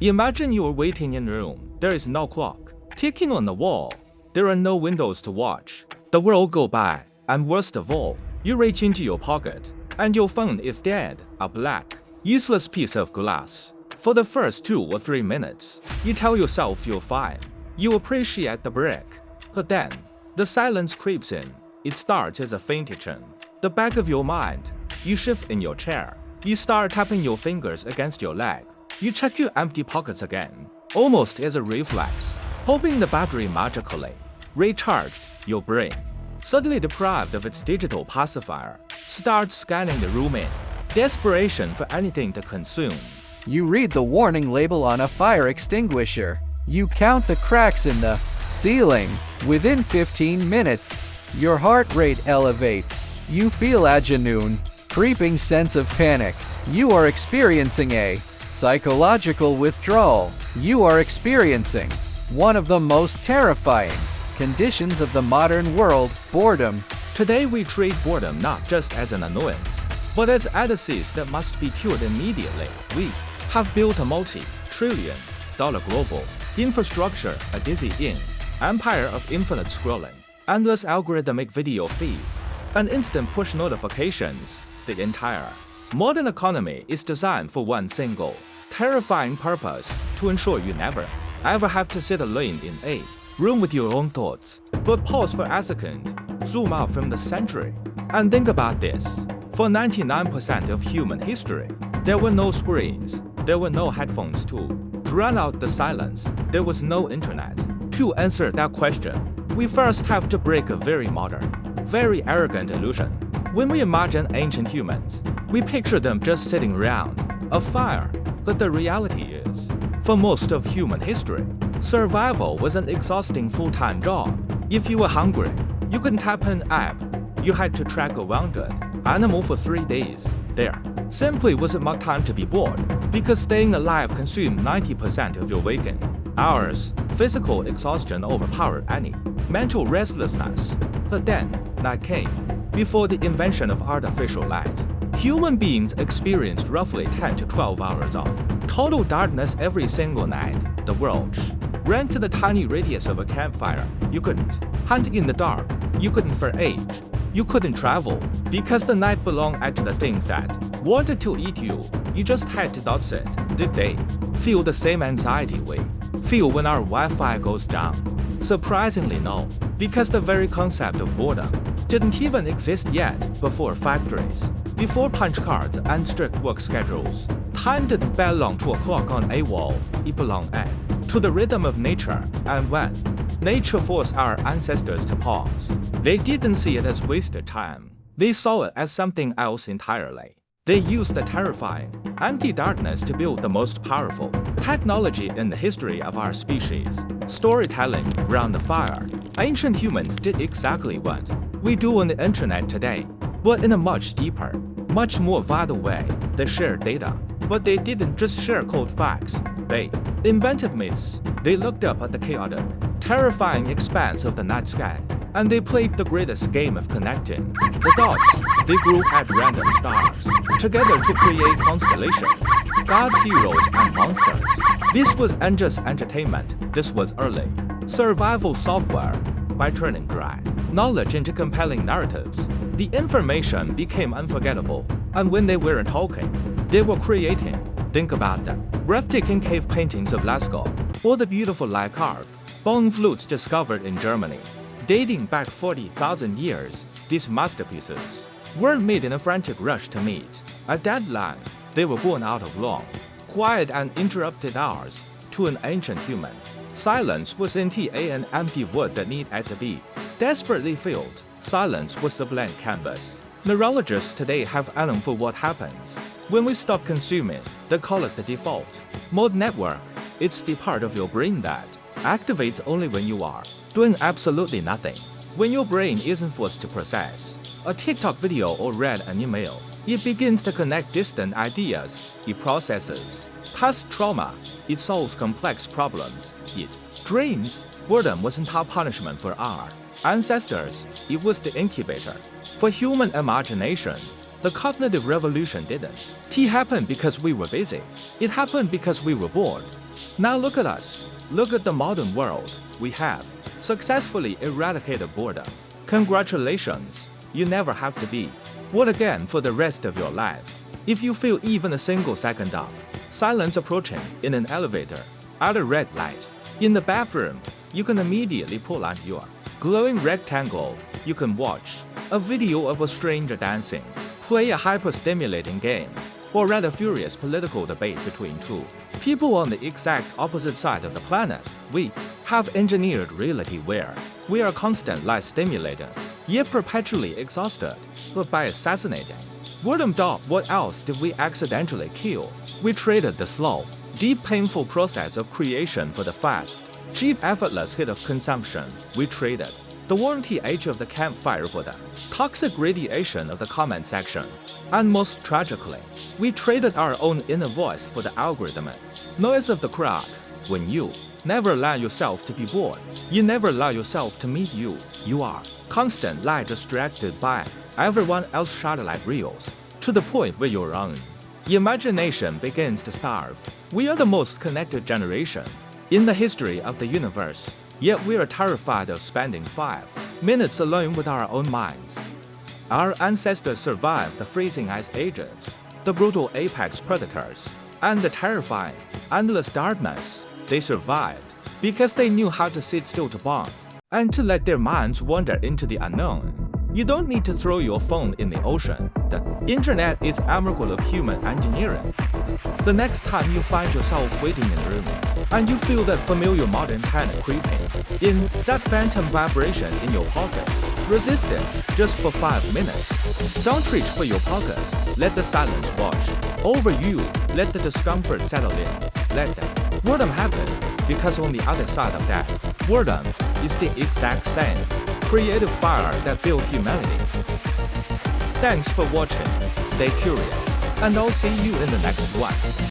Imagine you are waiting in a room. There is no clock ticking on the wall. There are no windows to watch. The world go by, and worst of all, you reach into your pocket, and your phone is dead, a black, useless piece of glass. For the first 2 or 3 minutes, you tell yourself you're fine. You appreciate the break. But then, the silence creeps in. It starts as a faint itch. The back of your mind. You shift in your chair. You start tapping your fingers against your leg. You check your empty pockets again, almost as a reflex, hoping the battery magically recharged. Your brain, suddenly deprived of its digital pacifier, starts scanning the room in desperation for anything to consume. You read the warning label on a fire extinguisher. You count the cracks in the ceiling. Within 15 minutes, your heart rate elevates. You feel adrenaline, creeping sense of panic. You are experiencing a psychological withdrawal. You are experiencing one of the most terrifying conditions of the modern world, boredom. Today we treat boredom not just as an annoyance, but as a disease that must be cured immediately. We have built a multi-trillion-dollar global infrastructure, a dizzying empire of infinite scrolling, endless algorithmic video feeds, and instant push notifications. The entire modern economy is designed for one single, terrifying purpose: to ensure you never, ever have to sit alone in a room with your own thoughts. But pause for a second, zoom out from the century, and think about this. For 99% of human history, there were no screens, there were no headphones to drown out the silence, there was no internet. To answer that question, we first have to break a very modern, very arrogant illusion. When we imagine ancient humans, we picture them just sitting around a fire. But the reality is, for most of human history, survival was an exhausting full-time job. If you were hungry, you couldn't tap an app. You had to track a wounded animal for 3 days. There simply wasn't much time to be bored, because staying alive consumed 90% of your waking hours. Physical exhaustion overpowered any mental restlessness. But then, night came. Before the invention of artificial light, human beings experienced roughly 10 to 12 hours of total darkness every single night. The world ran to the tiny radius of a campfire. You couldn't hunt in the dark. You couldn't forage. You couldn't travel, because the night belonged to the things that wanted to eat you. You just had to dodge it. Did they feel the same anxiety we feel when our Wi-Fi goes down? Surprisingly, no, because the very concept of boredom didn't even exist yet. Before factories, before punch cards and strict work schedules, time didn't belong to a clock on a wall. It belonged to the rhythm of nature. And when nature forced our ancestors to pause, they didn't see it as wasted time. They saw it as something else entirely. They used the terrifying, empty darkness to build the most powerful technology in the history of our species: storytelling around the fire. Ancient humans did exactly what we do on the internet today, but in a much deeper, much more vital way. They shared data, but they didn't just share cold facts. They invented myths. They looked up at the chaotic, terrifying expanse of the night sky, and they played the greatest game of connecting the dots. They grew at random stars together to create constellations, gods, heroes, and monsters. This wasn't just entertainment. This was early survival software. By turning dry knowledge into compelling narratives, the information became unforgettable. And when they weren't talking, they were creating. Think about them: breathtaking cave paintings of Lascaux, or the beautiful Leichardt bone flutes discovered in Germany. Dating back 40,000 years, these masterpieces weren't made in a frantic rush to meet a deadline. They were born out of long, quiet and interrupted hours. To an ancient human, silence was an empty void that needed to be desperately filled. Silence was the blank canvas. Neurologists today have known for what happens when we stop consuming. They call it the default mode network. It's the part of your brain that activates only when you are doing absolutely nothing. When your brain isn't forced to process a TikTok video or read an email, it begins to connect distant ideas. It processes past trauma. It solves complex problems. It dreams. Boredom wasn't our punishment for our ancestors. It was the incubator for human imagination. The cognitive revolution didn't. It happened because we were busy. It happened because we were bored. Now look at us. Look at the modern world. We have successfully eradicated boredom. Congratulations. You never have to be bored again for the rest of your life. If you feel even a single second of silence approaching in an elevator, at a red light, in the bathroom, you can immediately pull out your glowing rectangle. You can watch a video of a stranger dancing, play a hyper-stimulating game, or read a furious political debate between two people on the exact opposite side of the planet. We have engineered reality where we are constantly stimulated, yet perpetually exhausted, but by assassinating boredom. What else did we accidentally kill? We traded the slow, deep, painful process of creation for the fast, cheap, effortless hit of consumption. We traded the warranty age of the campfire for the toxic radiation of the comment section. And most tragically, we traded our own inner voice for the algorithm noise of the crowd. When you never allow yourself to be bored, you never allow yourself to meet you. You are constantly distracted by everyone else's satellite reels, to the point where your own imagination begins to starve. We are the most connected generation in the history of the universe, yet we are terrified of spending 5 minutes alone with our own minds. Our ancestors survived the freezing ice ages, the brutal apex predators, and the terrifying, endless darkness. They survived because they knew how to sit still, to bond, and to let their minds wander into the unknown. You don't need to throw your phone in the ocean. The internet is a miracle of human engineering. The next time you find yourself waiting in a room, and you feel that familiar modern panic creeping in, that phantom vibration in your pocket, resist it just for 5 minutes. Don't reach for your pocket. Let the silence wash over you. Let the discomfort settle in. Let the boredom happen, because on the other side of that, boredom is the exact same creative fire that built humanity. Thanks for watching. Stay curious, and I'll see you in the next one.